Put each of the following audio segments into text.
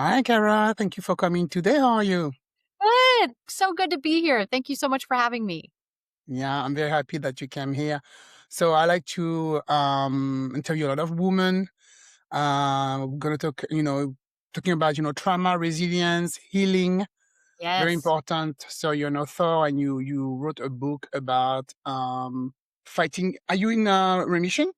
Hi, Cara. Thank you for coming today. How are you? Good. So good to be here. Thank you so much for having me. Yeah, I'm very happy that you came here. So I like to interview a lot of women. We're gonna talk, talking about trauma, resilience, healing. Very Yes, important. So you're an author, and you wrote a book about fighting. Are you in remission?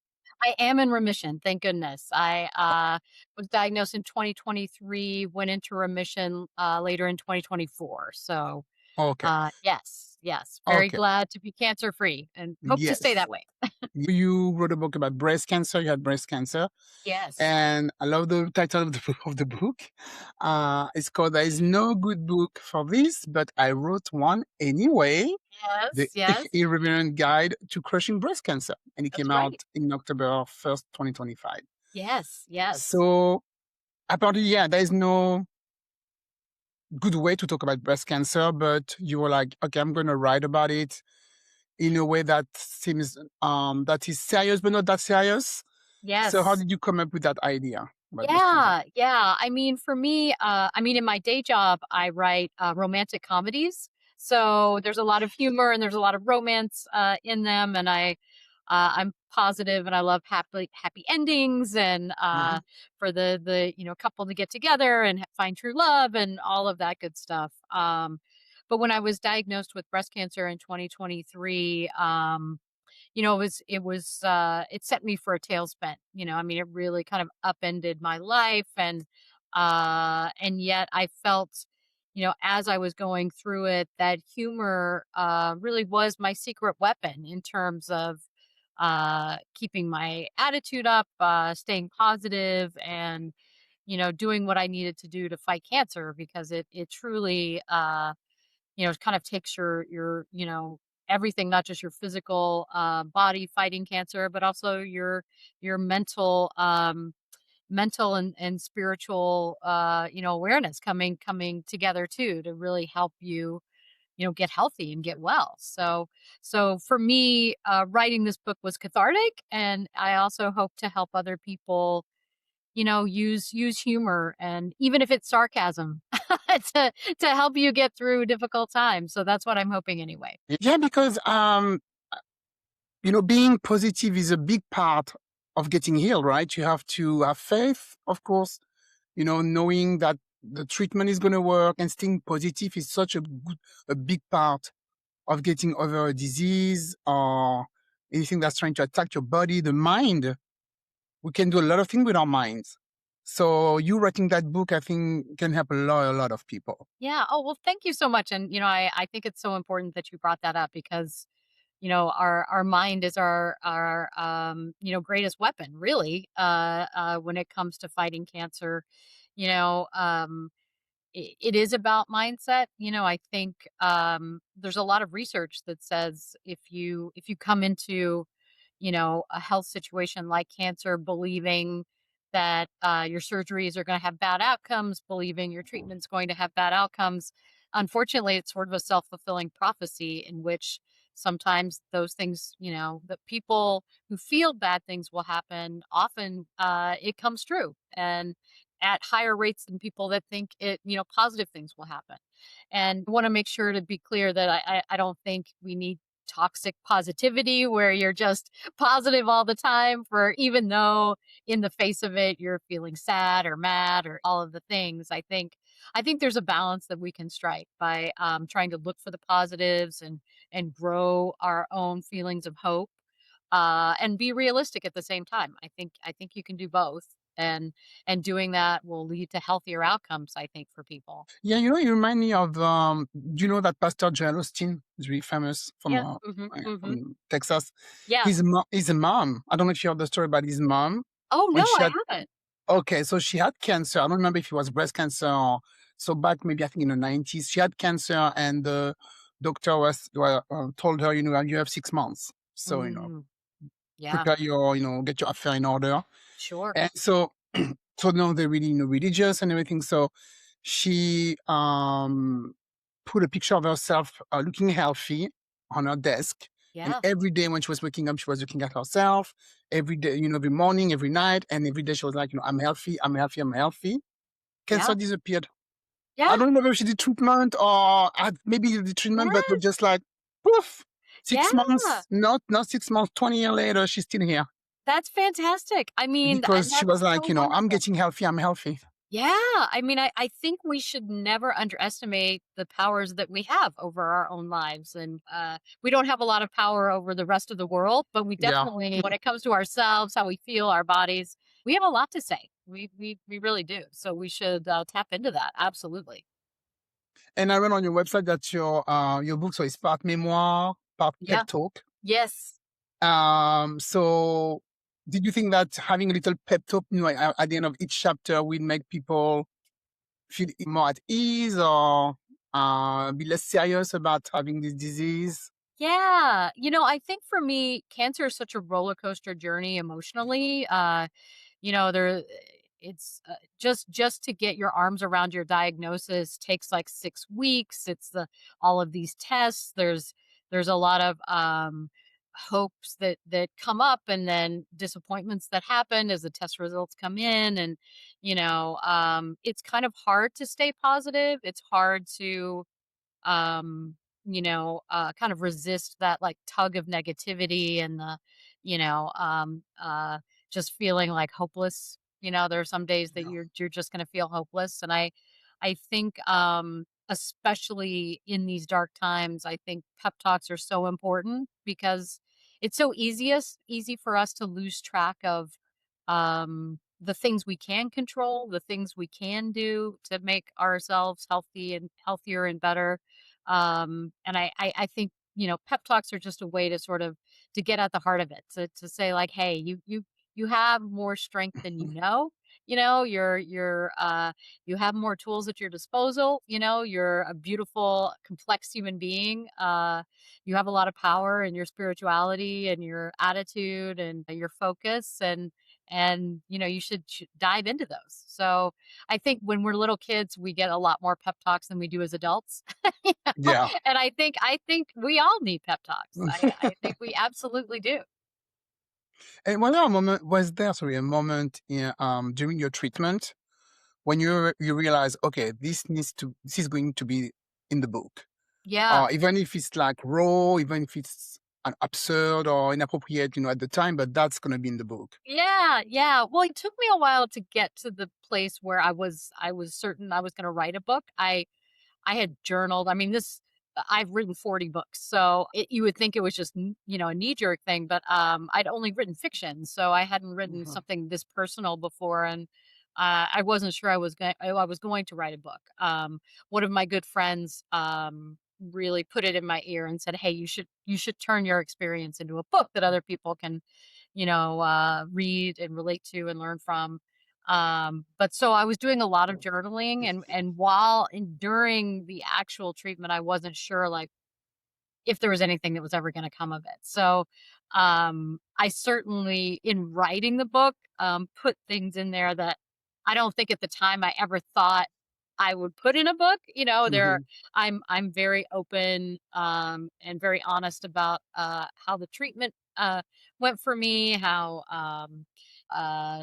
I am in remission. Thank goodness. I was diagnosed in 2023, went into remission later in 2024. So, Okay. yes, very Okay. glad to be cancer free and hope to stay Yes. that way. You wrote a book about breast cancer. You had breast cancer. Yes, And I love the title of the book. It's called "There is no good book for this, but I wrote one anyway." The yes, yes. Irreverent Guide to Crushing Breast Cancer, and it That's came out right. in October 1st, 2025. Yes, yes. So apparently, yeah, there is no good way to talk about breast cancer, but you were like, okay, I'm going to write about it in a way that seems that is serious but not that serious. So how Yes. did you come up with that idea about breast cancer? Yeah, yeah. I mean, for me, in my day job, I write romantic comedies. So there's a lot of humor and there's a lot of romance in them, and I'm positive and I love happy endings and Mhm. for the couple to get together and find true love and all of that good stuff. But when I was diagnosed with breast cancer in 2023, it set me for a tailspin. I mean, it really kind of upended my life and yet I felt, as I was going through it, that humor really was my secret weapon in terms of keeping my attitude up, staying positive and doing what I needed to do to fight cancer because it truly kind of takes your everything, not just your physical body fighting cancer, but also your mental and spiritual awareness coming together too to really help you get healthy and get well. So for me, writing this book was cathartic, and I also hope to help other people use humor and even if it's sarcasm to help you get through difficult times. So that's what I'm hoping anyway. Yeah, because being positive is a big part of getting healed, right? You have to have faith, of course, knowing that the treatment is going to work, and staying positive is such a big part of getting over a disease or anything that's trying to attack your body, the mind. We can do a lot of things with our minds. So you writing that book, I think, can help a lot of people. Yeah. Oh, well, thank you so much. And I think it's so important that you brought that up because our mind is our greatest weapon really when it comes to fighting cancer. you know um it is about mindset. I think there's a lot of research that says if you come into a health situation like cancer, believing that your surgeries are going to have bad outcomes, believing your treatment's going to have bad outcomes. Unfortunately, it's sort of a self fulfilling prophecy in which sometimes those things, that people who feel bad things will happen, often it comes true and at higher rates than people that think positive things will happen. And I want to make sure to be clear that I don't think we need toxic positivity where you're just positive all the time for even though in the face of it you're feeling sad or mad or all of the things. I think there's a balance that we can strike by trying to look for the positives and grow our own feelings of hope and be realistic at the same time. I think you can do both, and doing that will lead to healthier outcomes, I think, for people. Yeah, you remind me of, do you know that Pastor Joel Osteen is really famous Yeah. Hmm, hmm. from Texas? Yeah. His mom, I don't know if you heard the story about his mom. Oh no, When she I had, haven't. okay, so she had cancer. I don't remember if it was breast cancer or, so back maybe I think in the 90s, she had cancer, and the doctor told her, you have 6 months. So, Mm, yeah. prepare get your affair in order. Sure. And so, so now they're really, religious and everything. So she put a picture of herself looking healthy on her desk. And Yeah. every day when she was waking up, she was looking at herself. Every day, every morning, every night, and every day she was like, I'm healthy, I'm healthy, I'm healthy. cancer Yeah. disappeared. I Yeah. don't know if she did treatment or maybe the treatment, but was just Yes. like poof. Yeah. 6 months, not 6 months, 20 years later, she's still here That's fantastic. I mean, because she was that's like, so I'm wonderful. getting healthy. I'm healthy. Yeah, I mean, I think we should never underestimate the powers that we have over our own lives, and, we don't have a lot of power over the rest of the world, but we Yeah. definitely when it comes to ourselves, how we feel, our bodies, we have a lot to say. We really do, so we should, tap into that, absolutely. And I read on your website that your book, so it's part memoir, part pep Yeah. talk. Yes. So did you think that having a little pep talk, at the end of each chapter will make people feel more at ease or be less serious about having this disease? Yeah, I think for me, cancer is such a roller coaster journey emotionally, there it's just to get your arms around your diagnosis takes like 6 weeks. It's all of these tests. There's a lot of hopes that come up, and then disappointments that happen as the test results come in, and it's kind of hard to stay positive. It's hard to um kind of resist that like tug of negativity and the you know just feeling like hopeless. There are some days that Yeah. you're just going to feel hopeless, and I think especially in these dark times, I think pep talks are so important because it's so easy for us to lose track of the things we can control, the things we can do to make ourselves healthy and healthier and better. And I think, pep talks are just a way to sort of to get at the heart of it, to say like, hey, you have more strength than you know. You have more tools at your disposal. You're a beautiful, complex human being. You have a lot of power in your spirituality and your attitude and your focus, and you should dive into those. So I think when we're little kids, we get a lot more pep talks than we do as adults. you Yeah. and I think we all need pep talks. I think we absolutely do. And sorry, a moment during your treatment when you realize, okay, this is going to be in the book, Yeah. even if it's like raw, even if it's absurd or inappropriate, at the time, but that's going to be in the book. Yeah, yeah. Well, it took me a while to get to the place where I was certain I was gonna write a book. I had journaled. I mean, I've written 40 books, so you would think it was just a knee jerk thing, but I'd only written fiction, so I hadn't written Mhm. something this personal before, and I wasn't sure I was going to write a book. One of my good friends really put it in my ear and said, "Hey, you should turn your experience into a book that other people can, read and relate to and learn from." But so I was doing a lot of journaling, and while during the actual treatment, I wasn't sure like if there was anything that was ever gonna come of it. So, I certainly, in writing the book, put things in there that I don't think at the time I ever thought I would put in a book. Mhm. I'm very open, and very honest about, how the treatment, went for me, how,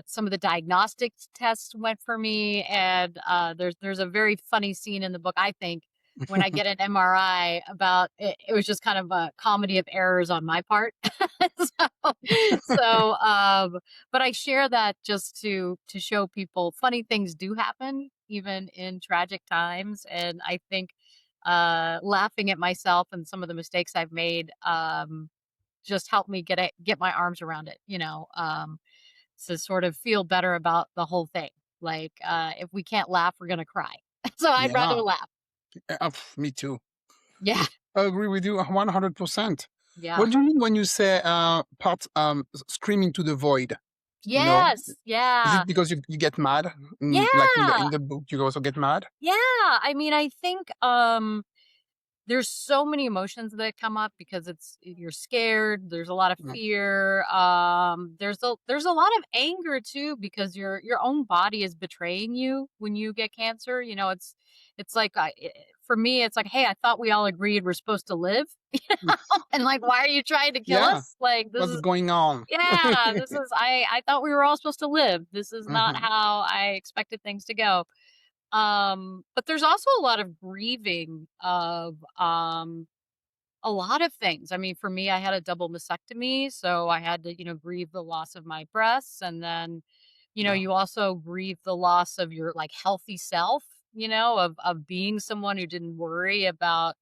some of the diagnostic tests went for me, and, there's a very funny scene in the book, I think, when I get an MRI about it. It was just kind of a comedy of errors on my part. So, but I share that just to show people funny things do happen even in tragic times, and I think laughing at myself and some of the mistakes I've made just helped me get my arms around it, to sort of feel better about the whole thing. Like if we can't laugh, we're gonna cry. So I'd rather Yeah. laugh. Me too. Yeah. I agree with you 100%. Yeah. What do you mean when you say screaming to the void? You know, Yes, is yeah. it because you get mad? Like in Yeah, the book, you also get mad? yeah. I mean, I think, there's so many emotions that come up because you're scared, there's a lot of Mm. fear, there's a lot of anger too because your own body is betraying you when you get cancer. It's like for me it's like, "Hey, I thought we all agreed we're supposed to live." And like, "Why are you trying to kill Yeah. us?" Like, this What's is going on? yeah, this is I thought we were all supposed to live. This is not Mhm. how I expected things to go. But there's also a lot of grieving of, a lot of things. I mean, for me, I had a double mastectomy, so I had to, grieve the loss of my breasts. And then, Wow. you also grieve the loss of your like healthy self, of being someone who didn't worry about,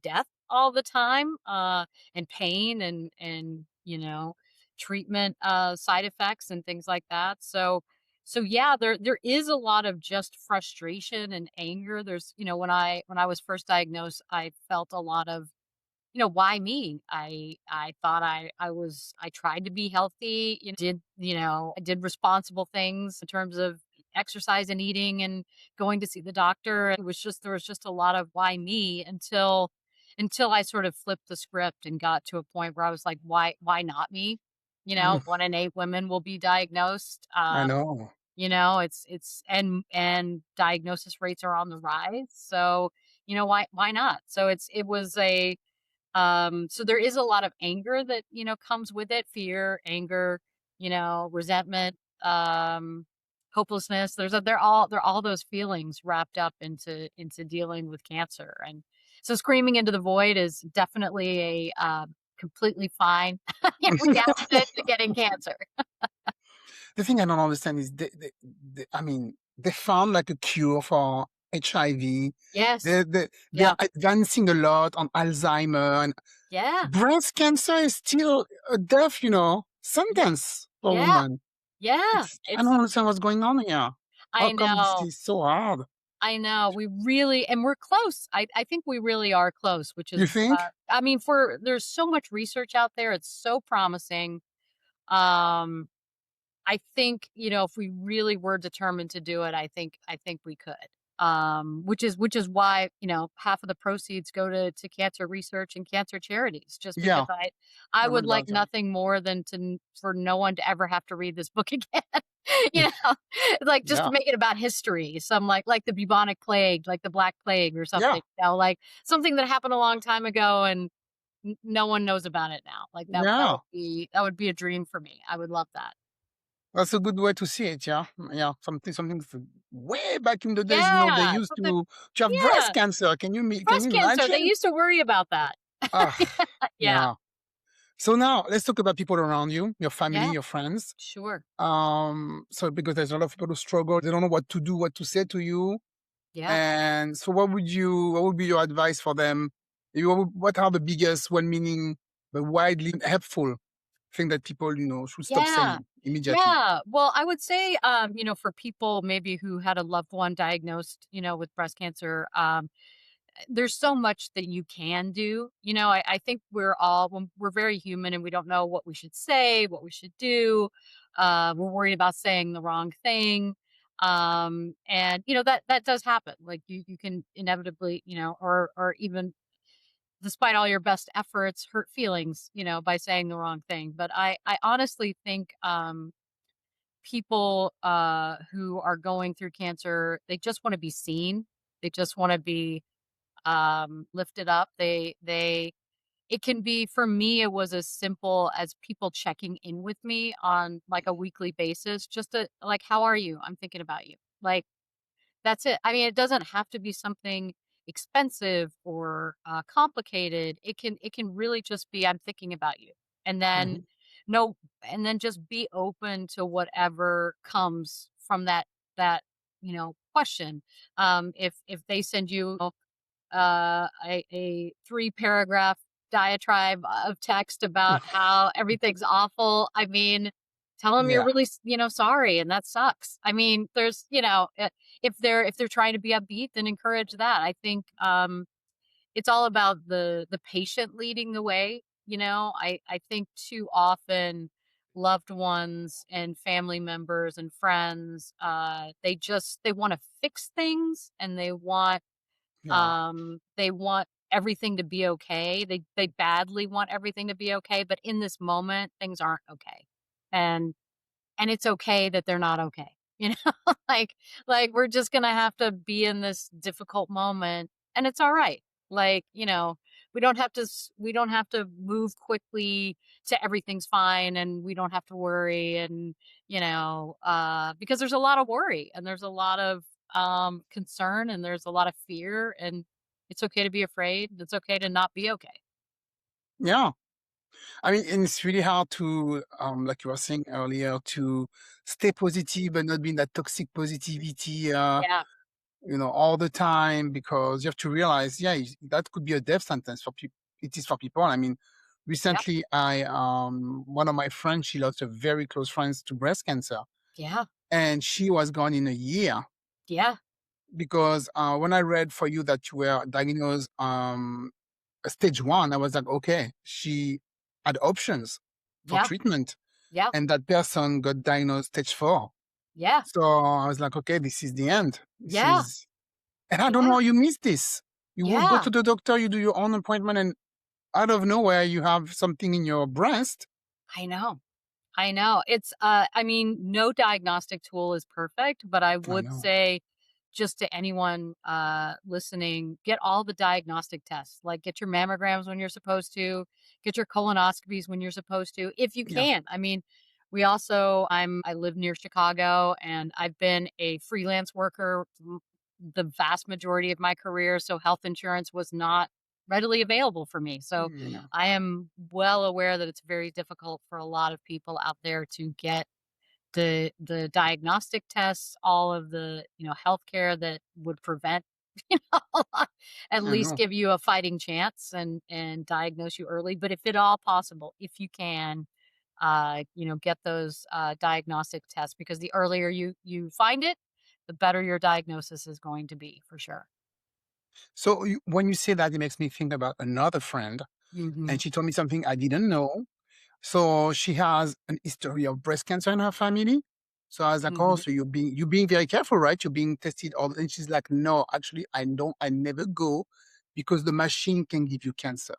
death all the time, and pain and treatment side effects and things like that. So yeah, there is a lot of just frustration and anger. There's, when I was first diagnosed, I felt a lot of, why me? I thought I tried to be healthy, I did responsible things in terms of exercise and eating and going to see the doctor. It was just there was just a lot of why me until I sort of flipped the script and got to a point where I was like, why not me? Mm, 1 in 8 women will be diagnosed. I know. It's and diagnosis rates are on the rise. So, why not? So it was a so there is a lot of anger that, comes with it, fear, anger, resentment, hopelessness. They're all those feelings wrapped up into dealing with cancer. And so screaming into the void is definitely a completely fine reaction to getting cancer. The thing I don't understand is I mean, they found like a cure for HIV. Yes. They Yeah. are advancing a lot on Alzheimer, and Yeah. breast cancer is still a death, Yeah. sentence for Yeah. women. Yeah. I don't understand what's going on here. How I come this know. is so hard? I know. We really and we're close. I think we really are close, which You is think? I mean, for there's so much research out there. It's so promising. Um I think, if we really were determined to do it, I think we could. Which is why, half of the proceeds go to cancer research and cancer charities, just because Yeah, I I would read like that. Yeah, nothing more than for no one to ever have to read this book again. you know, like just to yeah, make it about history, some like the bubonic plague, like the Black Plague or yeah, something, like something that happened a long time ago and no one knows about it now. Like yeah. that would be a dream for me. I would love that. That's a good way to see it. Yeah, yeah. Something way back in the days. They Yeah, used something to have breast yeah, cancer. Can you breast cancer, they imagine? used to worry about that. Ah, Yeah, yeah. So now let's talk about people around you, your family, yeah, your friends. sure. So because there's a lot of people who struggle, they don't know what to do, what to say to you. Yeah, And so what would be your advice for them? What are the biggest, well-meaning, but widely helpful thing that people, should stop yeah, saying immediately? yeah. Well, I would say, for people maybe who had a loved one diagnosed, with breast cancer, there's so much that you can do. I think we're very human and we don't know what we should say, what we should do. We're worried about saying the wrong thing. And that does happen. Like you can inevitably, or even despite all your best efforts, hurt feelings, by saying the wrong thing. But I honestly think people who are going through cancer, they just want to be seen. They just want to be lifted up. They it can be for me, it was as simple as people checking in with me on like a weekly basis, just to like, how are you? I'm thinking about you. Like that's it. I mean, it doesn't have to be something expensive or complicated. It can really just be I'm thinking about you. And then Mhm. no and then just be open to whatever comes from that question. If they send you a 3 paragraph diatribe of text about how everything's awful. I mean, tell them you're Yeah, really, sorry, and that sucks. I mean, there's, if they're trying to be upbeat, then encourage that. I think it's all about the patient leading the way. I think too often loved ones and family members and friends they want to fix things and yeah, they want everything to be okay. They badly want everything to be okay, but in this moment, things aren't okay. And and it's okay that they're not okay. You know? Like we're just gonna have to be in this difficult moment and it's all right. Like, we don't have to move quickly to everything's fine and we don't have to worry and because there's a lot of worry and there's a lot of concern and there's a lot of fear, and it's okay to be afraid. It's okay to not be okay. Yeah. I mean, and it's really hard to, like you were saying earlier, to stay positive but not be in that toxic positivity, Yeah. all the time, because you have to realize, yeah, that could be a death sentence for people. It is for people. I mean, Yep. recently, one of my friends, she lost a very close friends to breast cancer, Yeah. and she was gone in a year Yeah. because when I read for you that you were diagnosed stage one, I was like, okay, she had options for Yeah. treatment, Yeah. and that person got diagnosed stage four. Yeah. So I was like, okay, this is the end. This Yeah. is, and I don't know Yeah. how you miss this. You will go Yeah. to the doctor, you do your own appointment, and out of nowhere, you have something in your breast. I know. I know. It's I mean, no diagnostic tool is perfect, but I I would know. say just to anyone listening, get all the diagnostic tests. Like get your mammograms when you're supposed to, get your colonoscopies when you're supposed to, if you Yeah. can. I mean, we also I live near Chicago and I've been a freelance worker the vast majority of my career, so health insurance was not readily available for me. So Yeah. I am well aware that it's very difficult for a lot of people out there to get the diagnostic tests, all of the, healthcare that would prevent, you know, at I least know. give you a fighting chance and diagnose you early. But if at all possible, if you can, get those diagnostic tests because the earlier you find it, the better your diagnosis is going to be for sure. So when you say that, it makes me think about another friend, Hmm. and she told me something I didn't know. So she has an history of breast cancer in her family. So I was like, "Oh, Hmm. so you're being very careful, right? You're being tested all." And she's like, "No, actually, I never go because the machine can give you cancer."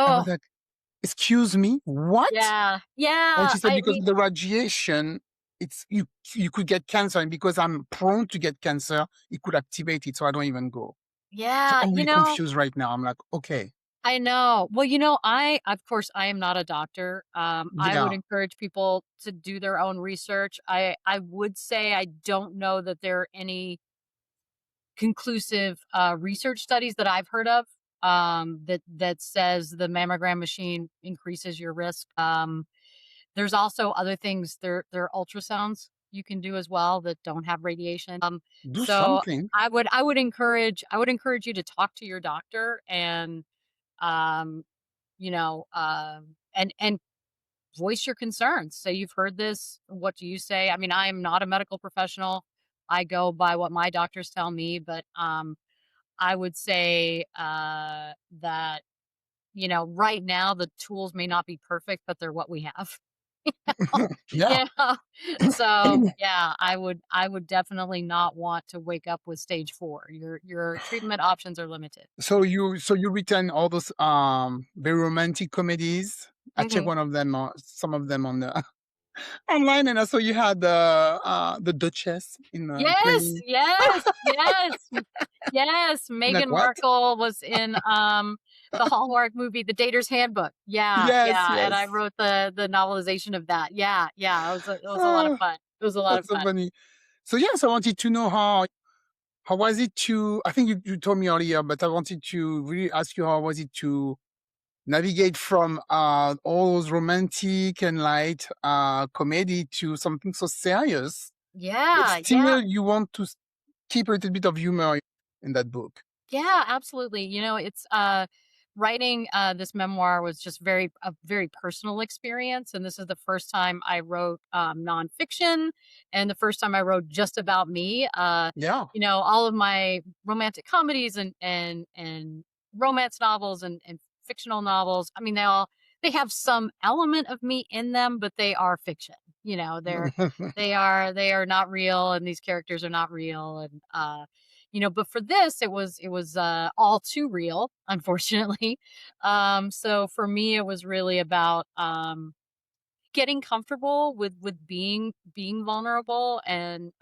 I was Oh, like, "Excuse me, what?" yeah, And yeah. she said, I "Because mean, of the radiation, it's you could get cancer, and because I'm prone to get cancer, it could activate it, so I don't even go." So yeah, I'm really confused right now. I'm like, "Okay, I know. Well, I of course, I am not a doctor. I would yeah, encourage people to do their own research. I would say I don't know that there are any conclusive research studies that I've heard of that says the mammogram machine increases your risk. There's also other things. There are ultrasounds you can do as well that don't have radiation. do So something." I would encourage you to talk to your doctor and um, and voice your concerns. Say you've heard this. What do you say? I mean, I am not a medical professional. I go by what my doctors tell me, but I would say that right now the tools may not be perfect, but they're what we have. Yeah. Yeah. So yeah, I would definitely not want to wake up with stage 4. Your treatment options are limited. So you return all those very romantic comedies. I checked Mhm. one of them, some of them on the online, and I saw you had the Duchess in Yes, playing. yes, yes, yes, I'm like, Meghan what? Markle was in, the Hallmark movie, The Dater's Handbook. Yeah, Yes, yeah, and I yes. wrote the novelization of that. Yeah, yeah, it was a lot of Ah, fun. It was a lot of that's so fun. funny. So yes, I wanted to know how was it to. I think you told me earlier, but I wanted to really ask you how was it to navigate from all those romantic and light comedy to something so serious, but Yeah, yeah. still you want to keep a little bit of humor in that book. Yeah, absolutely. It's writing this memoir was just a very personal experience, and this is the first time I wrote nonfiction, and the first time I wrote just about me. Yeah. All of my romantic comedies and romance novels and fictional novels. I mean, they have some element of me in them, but they are fiction. They are not real, and these characters are not real, and but for this it was all too real, unfortunately. So for me it was really about getting comfortable with being vulnerable and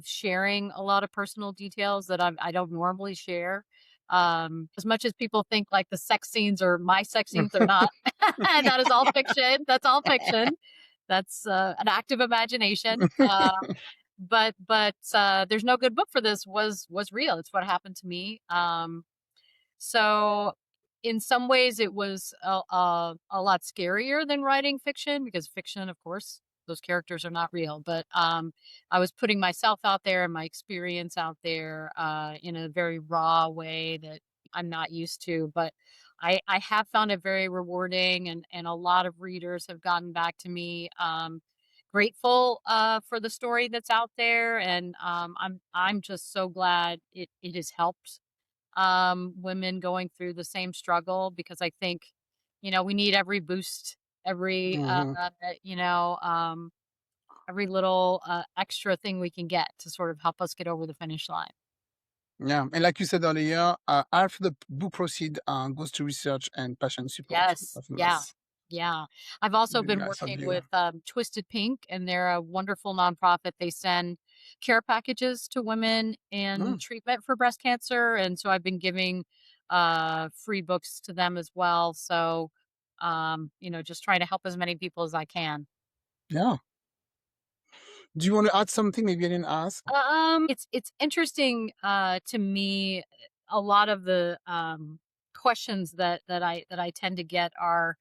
sharing a lot of personal details that I don't normally share. As much as people think like the sex scenes or my sex scenes are not. That is all fiction. That's all fiction. That's an active imagination. There's no good book for this was real. It's what happened to me. So in some ways it was a lot scarier than writing fiction because fiction, of course, those characters are not real. But I was putting myself out there and my experience out there in a very raw way that I'm not used to. But I have found it very rewarding, and a lot of readers have gotten back to me. Grateful for the story that's out there, and I'm just so glad it has helped women going through the same struggle, because I think, we need every boost, every, Hmm. you know, um, every little extra thing we can get to sort of help us get over the finish line. Yeah, and like you said earlier, half the book proceed goes to research and patient support. Yes. That's Yeah. nice. Yeah. I've also Really been nice of working you. with Twisted Pink, and they're a wonderful nonprofit. They send care packages to women in Mm, treatment for breast cancer. And so I've been giving free books to them as well. So, just trying to help as many people as I can. yeah. Do you want to add something? Maybe I didn't ask. It's interesting to me. A lot of the questions that I tend to get are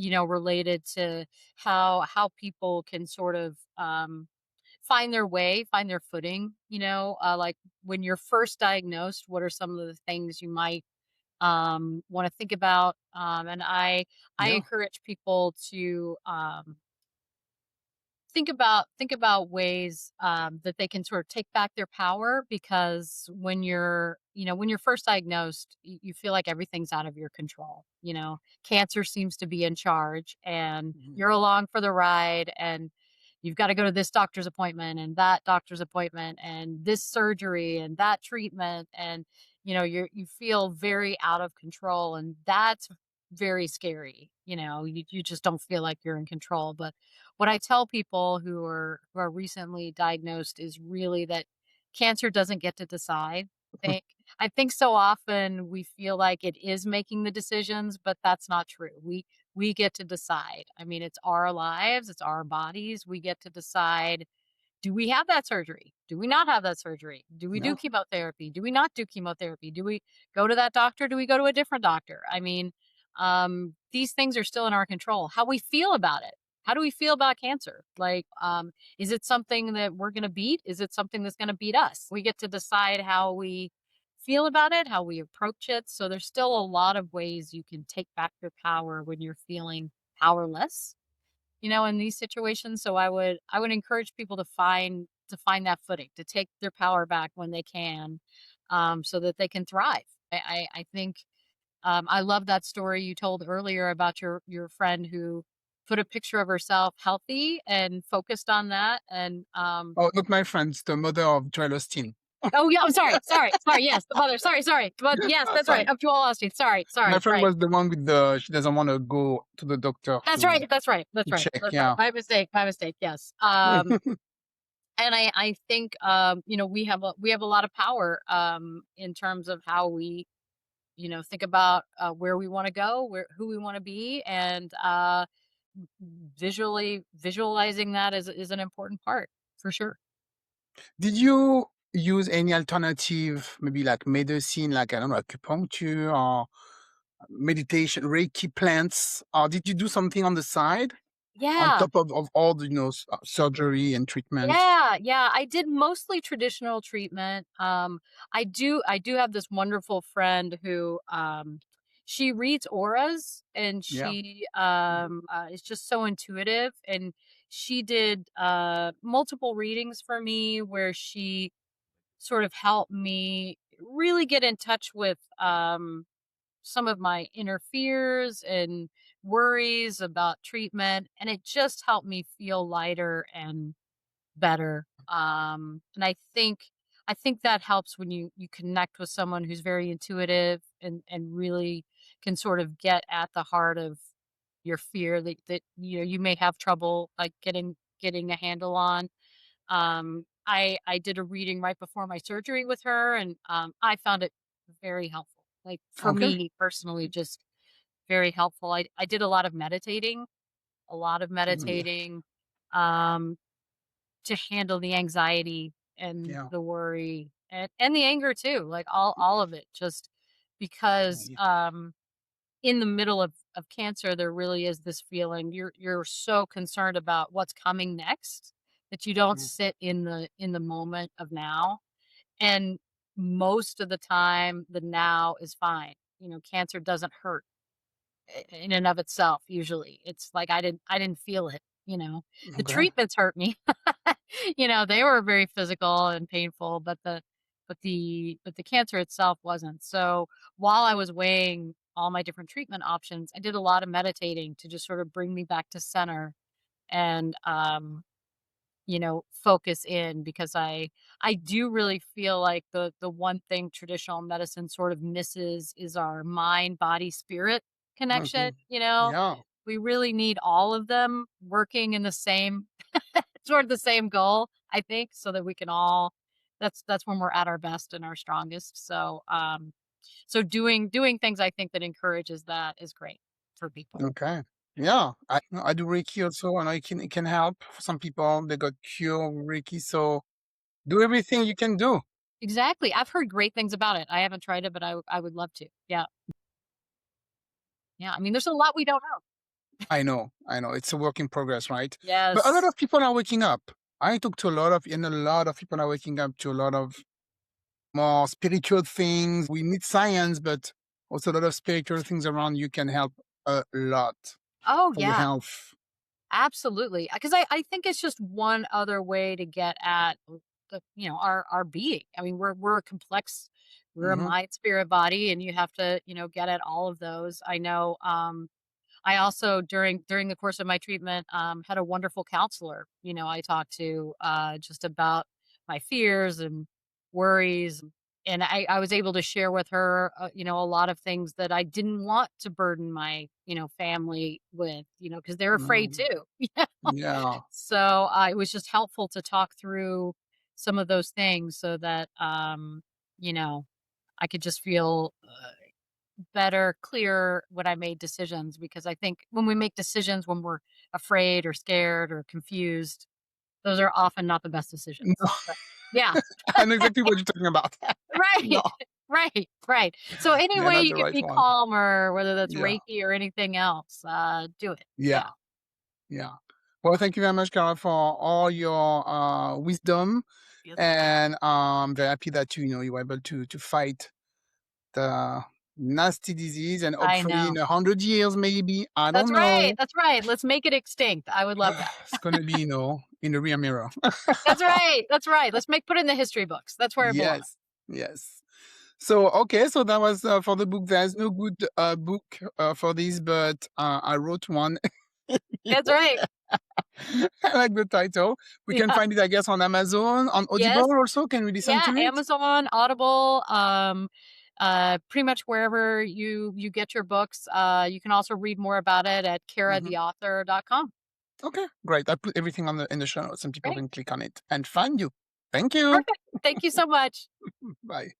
related to how people can sort of find their way, find their footing. Like when you're first diagnosed, what are some of the things you might want to think about? And I Yeah. encourage people to think about ways that they can sort of take back their power, because when you're first diagnosed, you feel like everything's out of your control. Cancer seems to be in charge, and Mhm. you're along for the ride, and you've got to go to this doctor's appointment and that doctor's appointment and this surgery and that treatment, and you feel very out of control, and that's very scary. You just don't feel like you're in control. But what I tell people who are recently diagnosed is really that cancer doesn't get to decide. Think I think so often we feel like it is making the decisions, but that's not true. We get to decide. I mean, it's our lives, it's our bodies. We get to decide, do we have that surgery? Do we not have that surgery? Do we do Yeah. chemotherapy? Do we not do chemotherapy? Do we go to that doctor? Do we go to a different doctor? I mean, these things are still in our control. How we feel about it. How do we feel about cancer? Like, is it something that we're going to beat? Is it something that's going to beat us? We get to decide how we feel about it, how we approach it. So there's still a lot of ways you can take back your power when you're feeling powerless, in these situations. So I would encourage people to find that footing, to take their power back when they can, so that they can thrive. I think I love that story you told earlier about your friend who put a picture of herself healthy and focused on that. And Oh, not my friends, the mother of Joel Osteen. oh yeah, I'm sorry. Yes, the mother. Sorry. But yes, That's that's right. fine. Up to all honesty. Sorry, My sorry. friend Right. was the one with the she doesn't want to go to the doctor That's to right. That's right. That's right. check. That's right. Yeah. My mistake. My mistake. Yes. And I think, we have a lot of power, in terms of how we, think about, where we wanna go, who we wanna be, and, visualizing that is an important part, for sure. Did you use any alternative, maybe like medicine, like I don't know, acupuncture or meditation, Reiki plants, or did you do something on the side on Yeah. top of all the surgery and treatment? Yeah, yeah, I did mostly traditional treatment. I do have this wonderful friend who, she reads auras, and Yeah. she, Mhm. is just so intuitive, and she did, multiple readings for me where she sort of helped me really get in touch with, some of my inner fears and worries about treatment, and it just helped me feel lighter and better. And I think that helps when you connect with someone who's very intuitive and really can sort of get at the heart of your fear that you may have trouble like getting a handle on. I did a reading right before my surgery with her, and I found it very helpful. Like for Okay. me personally, just very helpful. I did a lot of meditating, a lot of Mm. meditating. Um, to handle the anxiety and Yeah. the worry and the anger too, like all of it, just because Yeah. in the middle of cancer there really is this feeling you're so concerned about what's coming next that you don't Mm. sit in the moment of now. And most of the time the now is fine. Cancer doesn't hurt in and of itself usually. It's like I didn't feel it, you know. The Okay. treatments hurt me. They were very physical and painful, but the cancer itself wasn't. So, while I was weighing all my different treatment options, I did a lot of meditating to just sort of bring me back to center and focus in because I do really feel like the one thing traditional medicine sort of misses is our mind, body, spirit connection, Mhm. you know? Yeah. We really need all of them working in the same toward the same goal, I think, so that we can all that's when we're at our best and our strongest. So doing things I think that encourages that is great for people. Okay. Yeah. I do Reiki also, and it can help for some people. They got cured with Reiki, so do everything you can do. Exactly. I've heard great things about it. I haven't tried it, but I would love to. Yeah. Yeah, I mean, there's a lot we don't know. I know. It's a work in progress, right? But a lot Yes. of people are waking up. I talk to a lot of people are waking up to a lot of more spiritual things. We need science, but also a lot of spiritual things around you can help a lot Oh, for your yeah, health. absolutely. Because I think it's just one other way to get at our being. I mean, we're a complex, we're a Hmm. mind, spirit, body, and you have to get at all of those. I know. I also during the course of my treatment, had a wonderful counselor. I talked to just about my fears and worries, and I was able to share with her, a lot of things that I didn't want to burden my family with, because they're afraid Hmm. too. Yeah. So it was just helpful to talk through some of those things so that you know I could just feel better, clearer when I made decisions because I think when we make decisions when we're afraid or scared or confused, those are often not the best decisions. But yeah, I know exactly what you're talking about. No, right. Right, right. So any yeah, way that's you the can right be one. calmer, whether that's Yeah, Reiki or anything else, do it. yeah, Yeah. yeah. Well, thank you very much, Cara, for all your wisdom, Yes. and I'm very happy that you were able to fight the nasty disease, and I hopefully in know. 100 years, maybe I That's don't right, know, that's right. Let's make it extinct. I would love that. it's gonna be in the rear mirror. That's right, that's right. Let's make put it in the history books. That's where it belongs. Yes, yes. So okay, so that was for the book. There's no good book for this, but I wrote one. That's right. I like the title. We can Yeah. find it, I guess, on Amazon, on Audible Yes. also. Can we listen Yeah, to it? Amazon, Audible, pretty much wherever you get your books. You can also read more about it at Hmm. caratheauthor.com. Okay, great. I put everything in the show notes, and people Great. can click on it and find you. Thank you. Perfect. Thank you so much. Bye.